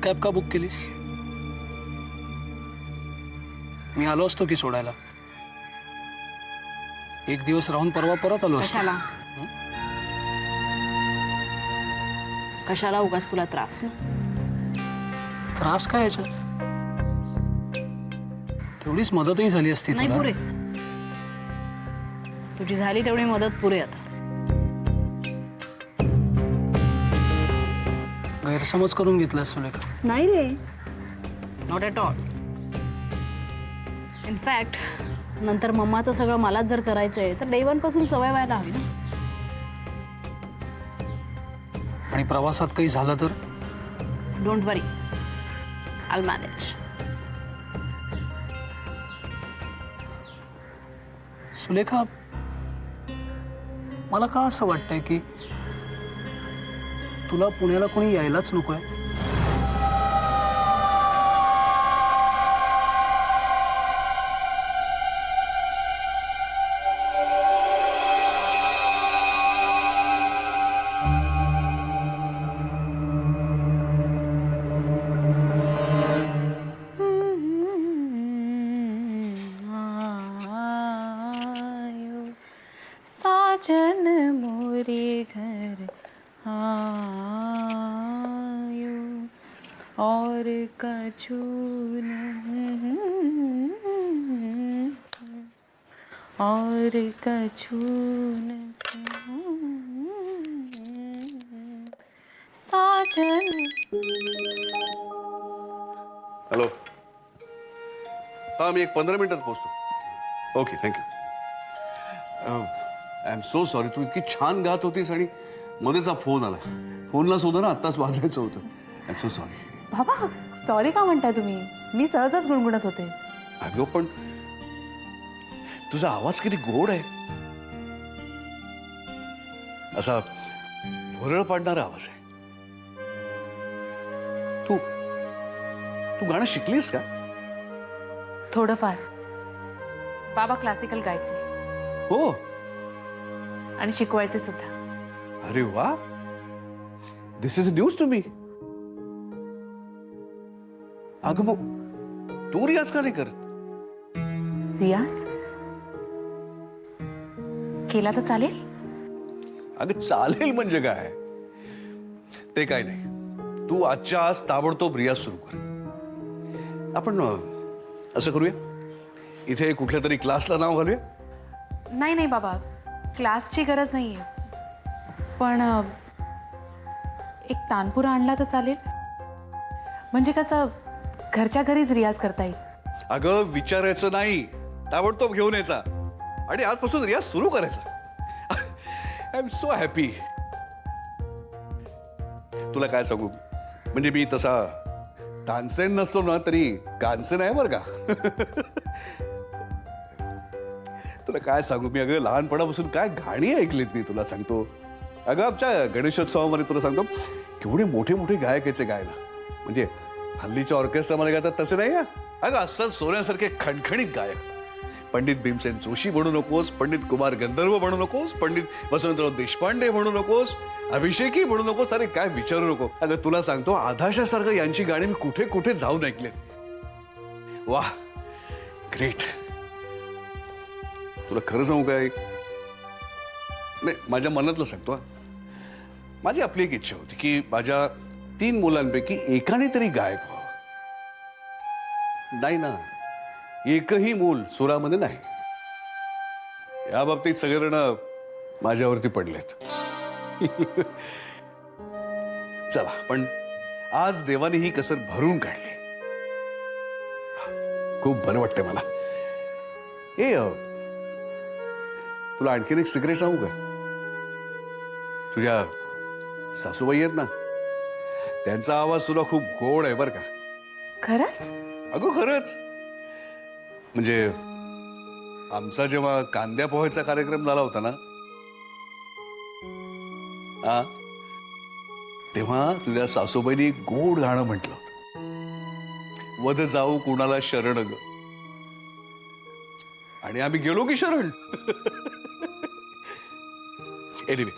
Cab का book केलीस? मी आलो असतो की सोडायला. एक दिवस राहून परवा परत आलो असतो. कशाला कशाला उगाच तुला त्रास? त्रास काय याच्यात? तेवढीच मदतही झाली असती नाही तुला. पुरे. तुझी झाली तेवढी मदत पुरे. आता गैरसमज करून घेतलास सुलेखा. नाही रे, नॉट ॲट ऑल. इनफॅक्ट नंतर मम्माचं सगळं मलाच जर करायचं आहे तर डे वन पासून सवय व्हायला हवी ना. आणि प्रवासात काही झालं तर? Don't worry, I will manage. Sulekha, मला का असं वाटतंय की तुला पुण्याला कोणी यायलाच नकोय? साजन मोरे घर आयो और कछु और कछु न साजन. हॅलो. हां, मी एक 15 मिनिटात पोहोचतो. Okay, thank you. I am so sorry. तू इतकी छान गात होतीस आणि मध्येच फोन आला. फोनला सुद्धा ना आत्ताच वाजायचं होतं. I am so sorry. बाबा, सॉरी का म्हणताय तुम्ही? मी सहजच गुणगुणत होते. अगं पण तुझा आवाज किती गोड आहे. असा भुरळ पाडणारा आवाज आहे. तू तू गाणं शिकलीस का? थोडंफार. बाबा क्लासिकल गायचे हो. आणि शिकवायचे सुद्धा. अरे वा, दिस इज न्यूज टू मी. अगं मग तू रियाज का नाही करत? रियाज केला तर चालेल? अगं चालेल म्हणजे काय? ते काय नाही. तू आजच्या आज ताबडतोब रियाज सुरू कर. आपण असं करूया, इथे कुठल्या तरी क्लासला नाव घालूया. नाही नाही बाबा, क्लासची गरज नाहीये. पण एक तानपुरा आणला तर चालेल. म्हणजे कसं घरच्या घरीच रियाज करता येईल. अगं विचारायचं नाही, ताबडतोब घेऊन यायचा आणि आजपासून रियाज सुरू करायचा. I am so happy. तुला काय सांगू, म्हणजे मी तसा तानसेन नसलो ना तरी कानसेन आहे बरं का. तुला काय सांगू मी, अगं लहानपणापासून काय गाणी ऐकलीत मी तुला सांगतो. अगं आमच्या गणेशोत्सवामध्ये तुला सांगतो केवढे मोठे मोठे गायक याचे गायला. म्हणजे हल्लीच्या ऑर्केस्ट्रामध्ये गातात तसे नाही. अगं असं सोन्यासारखे खणखणीत गायक. पंडित भीमसेन जोशी म्हणू नकोस, पंडित कुमार गंधर्व म्हणू नकोस, पंडित वसंतराव देशपांडे म्हणू नकोस, अभिषेकी म्हणू नकोस. अरे काय विचारू नको. अगं तुला सांगतो आधाशासारखं यांची गाणी मी कुठे कुठे जाऊन ऐकलेत. वाह, ग्रेट. तुला खरं सांगू काय, नाही माझ्या मनातलं सांगतो हा. माझी आपली एक इच्छा होती की माझ्या 3 मुलांपैकी एकाने तरी गायक व्हावं. नाही ना, एकही मूल सुरामध्ये नाही. या बाबतीत सगळेजण माझ्यावरती पडलेत. चला, पण आज देवाने ही कसर भरून काढली. खूप बरं वाटतंय मला. ए तुला आणखीन एक सिक्रेट सांगू का? तुझ्या सासूबाई आहेत ना, त्यांचा आवाज सुद्धा खूप गोड आहे बरं का. खरंच? अगो खरंच. म्हणजे आमचा जेव्हा कांद्या पोह्याचा कार्यक्रम झाला होता ना, तेव्हा तुझ्या सासूबाईंनी गोड गाणं म्हटलं होतं, वध जाऊ कुणाला शरण ग. आणि आम्ही गेलो की शरण. एनिवे,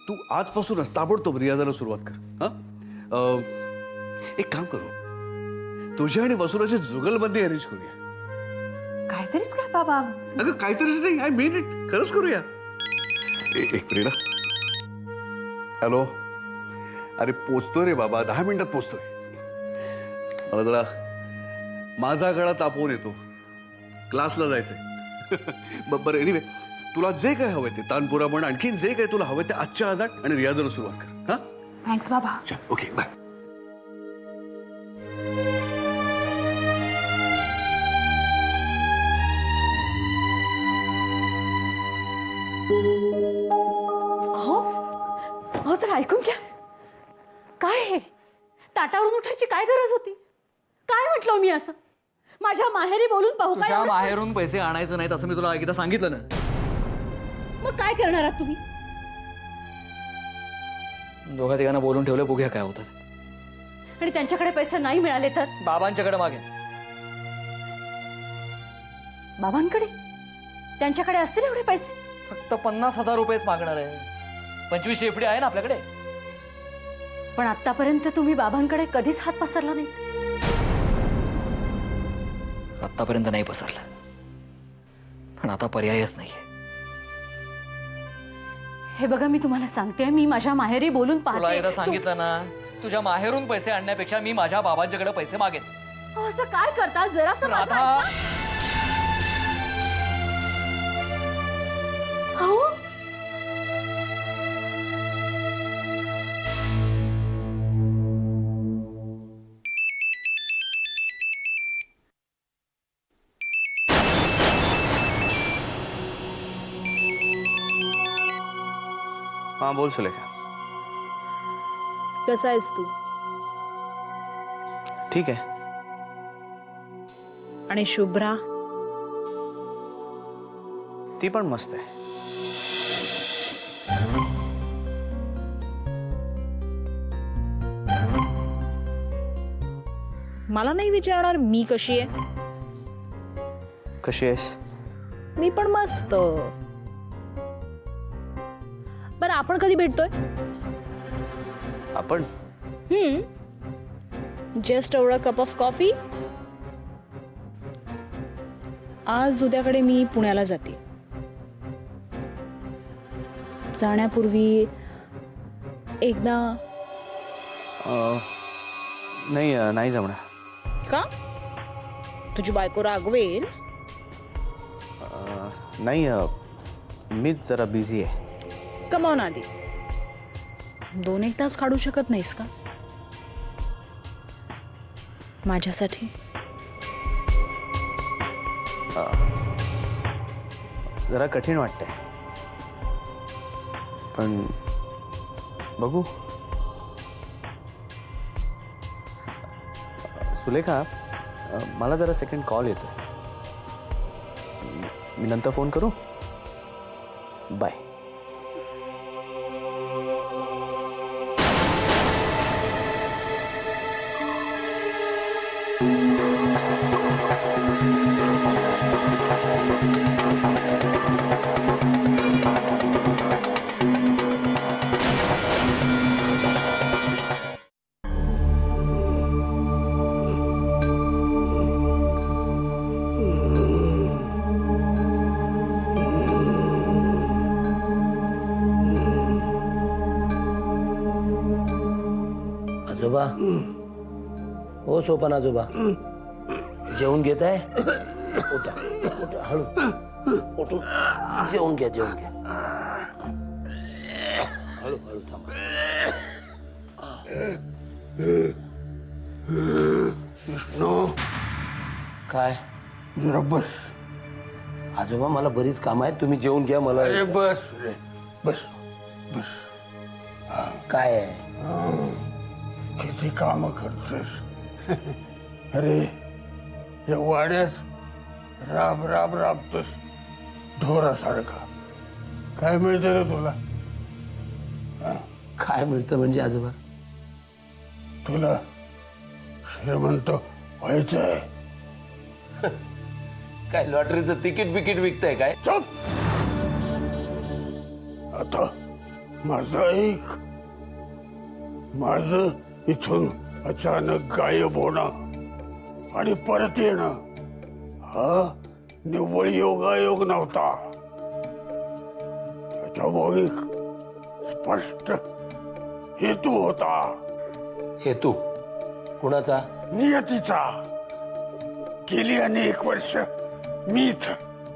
तू आजपासूनच ताबडतोब रियाजाला सुरुवात कर. एक काम करू, तुझ्या आणि वसुलाची जुगलबंदी अरेंज करूया. काहीतरीच काय बाबा. अगं काहीतरीच नाही, आय मीन इट, खरंच करूया. एक प्रेरणा. हॅलो. अरे पोचतोय रे बाबा, 10 मिनिटात पोचतोय. मला जरा माझा गळा तापवून येतो, क्लासला जायचंय. बरं एनिवे, तुला जे काय हवंय ते तानपुरा म्हण, आणखीन जे काय तुला हवंय ते आजच्या आज आणि रियाजला सुरुवात कर. हा, थँक्स बाबा. Okay bye. अहो जरा ऐकून घ्या. काय हे ताटावरून उठायची काय गरज होती? काय म्हटलं मी असं? माझ्या माहेरी बोलून पाहू काय? तुझ्या माहेरून पैसे आणायचं नाहीत असं मी तुला एकदा सांगितलं ना. मग काय करणार आहात तुम्ही? दोघा तिघांना बोलून ठेवलं, बघूया काय होतं. आणि त्यांच्याकडे पैसे नाही मिळाले तर? बाबांच्याकडे मागे. बाबांकडे? त्यांच्याकडे असतील एवढे पैसे? फक्त 50,000 रुपयेच मागणार आहे. 25 शेफडी आहे ना आपल्याकडे. पण आतापर्यंत तुम्ही बाबांकडे कधीच हात पसरला नाही. आतापर्यंत नाही पसरला, पण आता पर्यायच नाहीये. हे बघा मी तुम्हाला सांगते, मी माझ्या माहेरी बोलून तुला एकदा पाहते. सांगितलं ना, तुझ्या माहेरून पैसे आणण्यापेक्षा मी माझ्या बाबांच्याकडे पैसे मागेन. असं काय करता? जरा राधा, हाँ बोल सुलेखा. कसा आहेस तू? ठीक आहे. आणि शुभ्रा? ती पण मस्त आहे. मला नाही विचारणार मी कशी आहे? कशी आहेस? मी पण मस्त. बरं आपण कधी भेटतोय? आपण just over cup of coffee. आज उद्याकडे मी पुण्याला जाते. जाण्यापूर्वी एकदा. नाही जमणार. का? तुझी बायको रागवेल? नाही, मीच जरा बिझी आहे. कमावून आधी 2-1 तास काढू शकत नाहीस का माझ्यासाठी? जरा कठीण वाटतंय, पण बघू. सुलेखा, मला जरा सेकंड कॉल येतो, मी नंतर फोन करू. बाय. आजोबा, हो सोपान आजोबा, जेवून घेत आहे? उठा उठा, हळू उठू. जेवून घ्या, जेवून घ्या. हळू हळू थांबा. विष्णू, काय? जरा बस. आजोबा मला बरीच काम आहेत, तुम्ही जेवून घ्या. मला अरे बस रे, बस बस. काय आहे? किती काम करतोस? अरे या वाड्यात राब राब राबतोस ढोरासारखा. काय मिळतं रे तुला? काय मिळतं म्हणजे आजोबा? तुला श्रीमंत व्हायचं आहे. काय लॉटरीचं तिकीट बिकीट विकताय काय? चुप. आता माझं ऐक. माझं इथून अचानक गायब होणं आणि परत येणं हा निव्वळ योगायोग नव्हता. त्याच्यामुळे एक स्पष्ट हेतू होता. हेतू कुणाचा? नियतीचा. गेली अनेक वर्ष मीच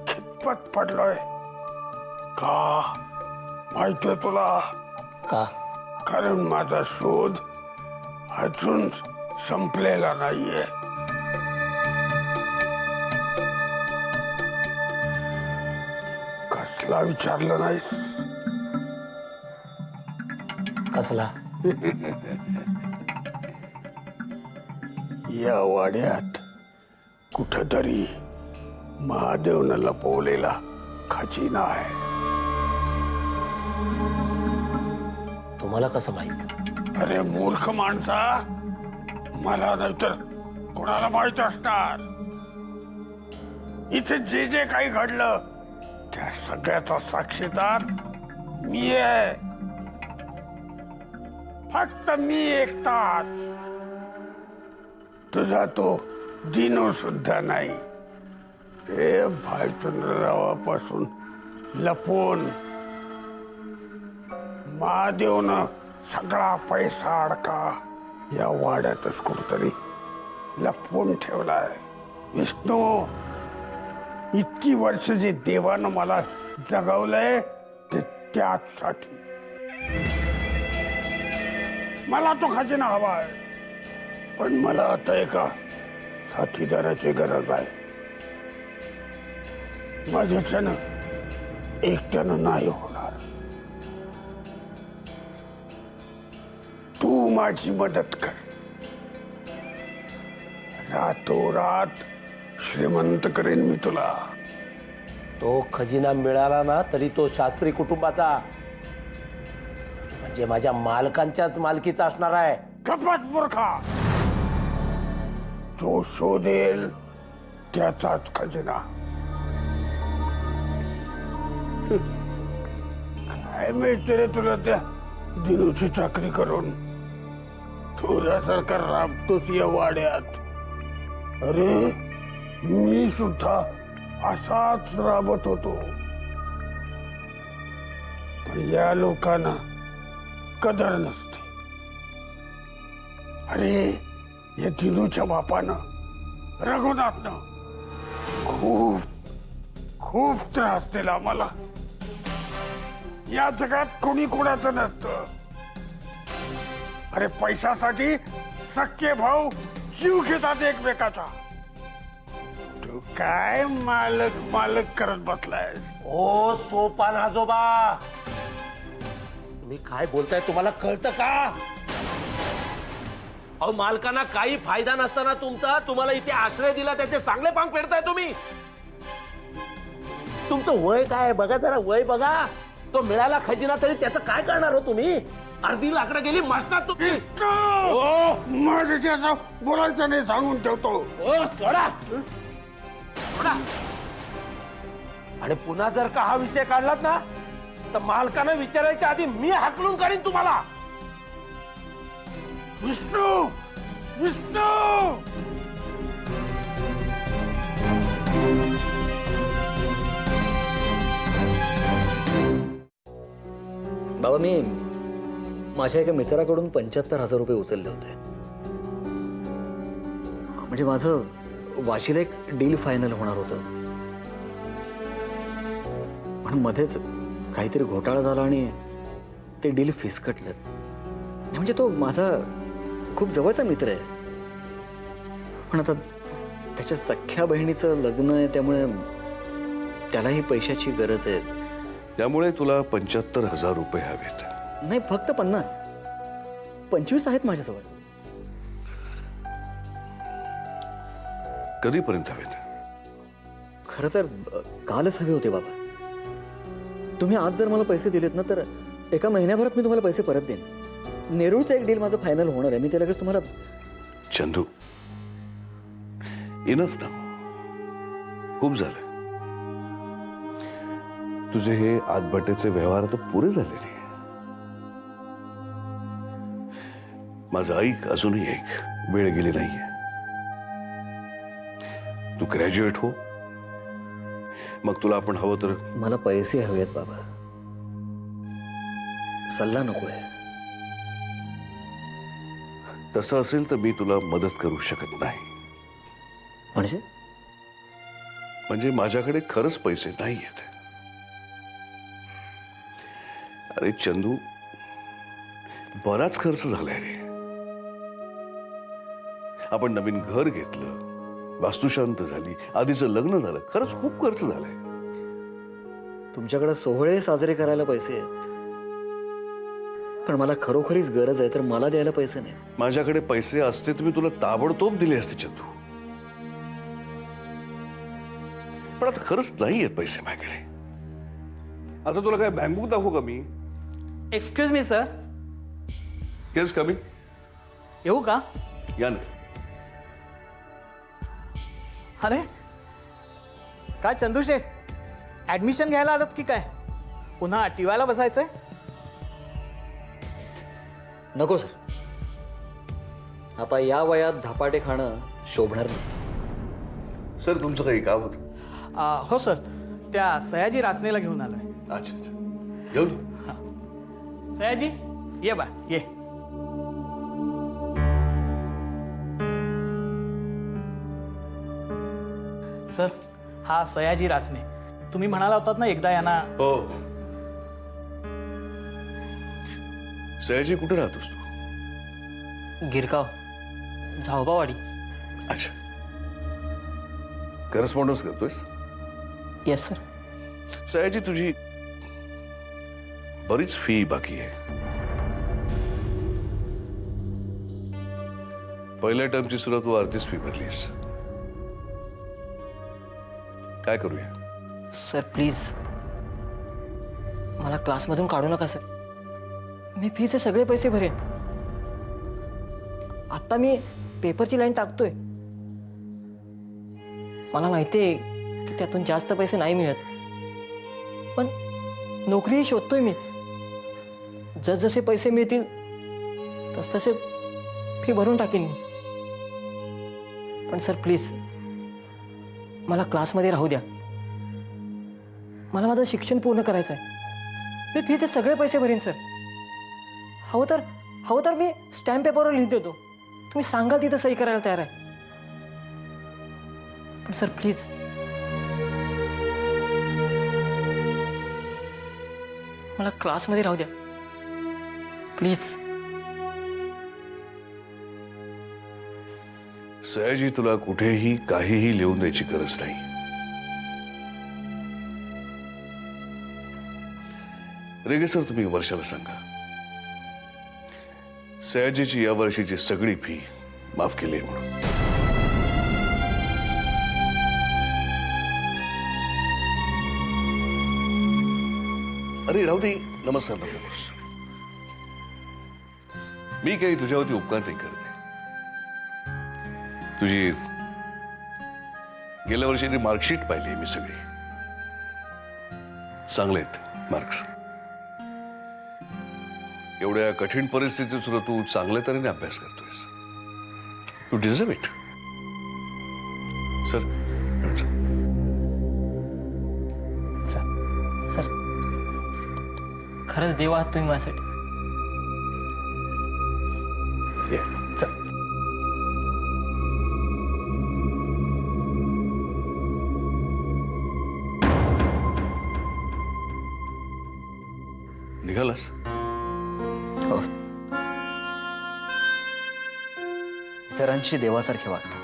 खितपत पडलोय. का माहितीये तुला? का? कारण माझा शोध अजून संपलेला नाहीये. कसला विचारलं नाहीस? कसला? या वाड्यात कुठतरी महादेवनं लपवलेला खजिना आहे. तुम्हाला कसं माहित? अरे मूर्ख माणसा, मला नाहीतर कोणाला माहित असणार. इथे जे जे काही घडलं त्या सगळ्याचा साक्षीदार मी आहे. फक्त मी एकटाच. तुझा तो दिनू सुद्धा नाही. हे भालचंद्ररावापासून लपवून महादेवनं सगळा पैसा अडका या वाड्यातच कुठतरी लपवून ठेवलाय. विष्णू, इतकी वर्ष जे देवानं मला जगवलंय ते त्याचसाठी. मला तो खजिना हवाय, पण मला आता एका साथीदाराची गरज आहे. माझ्याच्यानं एकट्यानं नाही होणार. तू माझी मदत कर. रातोरात श्रीमंत करेन मी तुला. तो खजिना मिळाला ना तरी तो शास्त्री कुटुंबाचा, म्हणजे माझ्या मालकांच्याच मालकीचा असणार आहे. कपात मूर्खा. जो शोधेल त्याचाच खजिना. काय मिळते रे तुला त्या दिनूची चाकरी करून? तुझ्यासारखा राबतोस या वाड्यात. अरे मी सुद्धा असाच राबत होतो, पण या लोकांना कदर नसते. अरे या दिनूच्या बापानं रघुनाथनं खूप खूप त्रास दिला मला. या जगात कोणी कोणाचं नसतं. अरे पैशासाठी सख्खे भाऊ जीव घेतात एकमेकाचा. तू काय मालक मालक करत बसलाय? ओ सोपान आजोबा, तुम्ही काय बोलताय? तुम्हाला कळतं का? अहो मालकांना काही फायदा नसताना तुमचा तुम्हाला इथे आश्रय दिला, त्याचे चांगले पांग फेडताय तुम्ही. तुमचं वय काय बघा जरा, वय बघा. तो मिळाला खजिना तरी त्याचं काय करणार हो तुम्ही? अर्धी लाकडं गेली मसनात तुम्ही. माझ्या बोलायचं नाही सांगून ठेवतो. ओ सोडा सोडा. आणि पुन्हा जर का हा विषय काढलात ना तर मालकानं विचारायच्या आधी मी हाकलून काढीन तुम्हाला. विष्णू, विष्णू. बाबा, मी माझ्या एका मित्राकडून 75,000 रुपये उचलले होते. म्हणजे माझं वाशीला एक डील फायनल होणार होतं, पण मध्येच काहीतरी घोटाळा झाला आणि ते डील फिसकटलं. म्हणजे तो माझा खूप जवळचा मित्र आहे, पण आता त्याच्या सख्ख्या बहिणीचं लग्न आहे, त्यामुळे त्यालाही पैशाची गरज आहे. त्यामुळे तुला 75,000 रुपये हवेत. नाही, फक्त 50. 25 आहेत माझ्याजवळ. कधीपर्यंत हवेत? खरं तर कालच हवे होते बाबा. तुम्ही आज जर मला पैसे दिलेत ना तर एका महिन्याभरात मी तुम्हाला पैसे परत देईन. नेरूळचं एक डील माझं फायनल होणार आहे, मी ते लगेच तुम्हाला. चंदू, इनफ ना. खूप झालं. तुझे हे आतबटेचे व्यवहार आता पुरे झालेले. माझं ऐक, अजूनही ऐक. वेळ गेली नाहीये. तू ग्रॅज्युएट हो, मग तुला आपण हवं तर मला पैसे हवेत बाबा, सल्ला नकोय. तसं असेल तर मी तुला मदत करू शकत नाही. म्हणजे माझ्याकडे खरंच पैसे नाही आहेत. अरे चंदू, बराच खर्च झालाय रे. आपण नवीन घर घेतलं, वास्तुशांत झाली, आधीचं लग्न झालं, खरंच खूप खर्च झालाय. तुमच्याकडे सोहळे साजरे करायला पैसे आहेत, पण मला खरोखरीच गरज आहे तर मला द्यायला पैसे नाहीत. माझ्याकडे पैसे असते तर मी तुला ताबडतोब दिले असते चंदू, पण आता खरंच नाही आहेत पैसे माझ्याकडे. आता तुला काय बँकबुक दाखवू का मी? एक्सक्यूज मी सर, केस कमी येऊ का? या ना. अरे काय चंदू शेठ, ऍडमिशन घ्यायला आलात की काय? पुन्हा टीवायला बसायचंय? नको सर, आता या वयात धपाटे खाणं शोभणार नाही. सर, तुमचं काही काम होतं? हो सर, त्या सयाजी रासनेला घेऊन आलोय. अच्छा अच्छा, घेऊन. सयाजी ये बा ये. सर, हा सयाजी रासने. तुम्ही म्हणाला होतात ना एकदा यांना. हो. सयाजी, कुठे राहतोस तू? गिरगाव, झावबावाडी. अच्छा, करस्पॉन्डन्स करतोयस? Yes sir. सयाजी, तुझी बरीच फी बाकी आहे. पहिल्या टर्मची सुद्धा तू अर्धीच फी भरलीस. काय करूया? सर प्लीज मला क्लासमधून काढू नका सर. मी फीचे सगळे पैसे भरेन. आत्ता मी पेपरची लाईन टाकतोय. मला माहिती आहे की त्यातून जास्त पैसे नाही मिळत, पण नोकरीही शोधतोय मी. जसजसे पैसे मिळतील तसतसे फी भरून टाकीन मी. पण सर प्लीज मला क्लासमध्ये राहू द्या. मला माझं शिक्षण पूर्ण करायचं आहे. मी फीचे सगळे पैसे भरेन सर. हवं तर मी स्टॅम्प पेपरवर लिहून देतो. तुम्ही सांगाल तिथं सही करायला तयार आहे. पण सर प्लीज मला क्लासमध्ये राहू द्या प्लीज. सयाजी, तुला कुठेही काहीही लिहून द्यायची गरज नाही. रेगे सर, तुम्ही वर्षाला सांगा सयाजीची या वर्षीची सगळी फी माफ केली आहे म्हणून. अरे राहू दे. नमस्कार नकोस. मी काही तुझ्यावरती उपकार नाही करते. तुझी गेल्या वर्षीची मार्कशीट पाहिली मी सगळी. चांगले आहेत मार्क्स. एवढ्या कठीण परिस्थितीत सुद्धा तू चांगल्या तऱ्हेने अभ्यास करतोयस. You deserve it. Sir, sir खरंच देव आहात तुम्ही माझ्यासाठी. चल. निघालास? हो, इतरांशी देवासारखे वागता.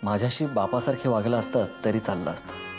माझ्याशी बापासारखे वागला असतात तरी चाललं असतं.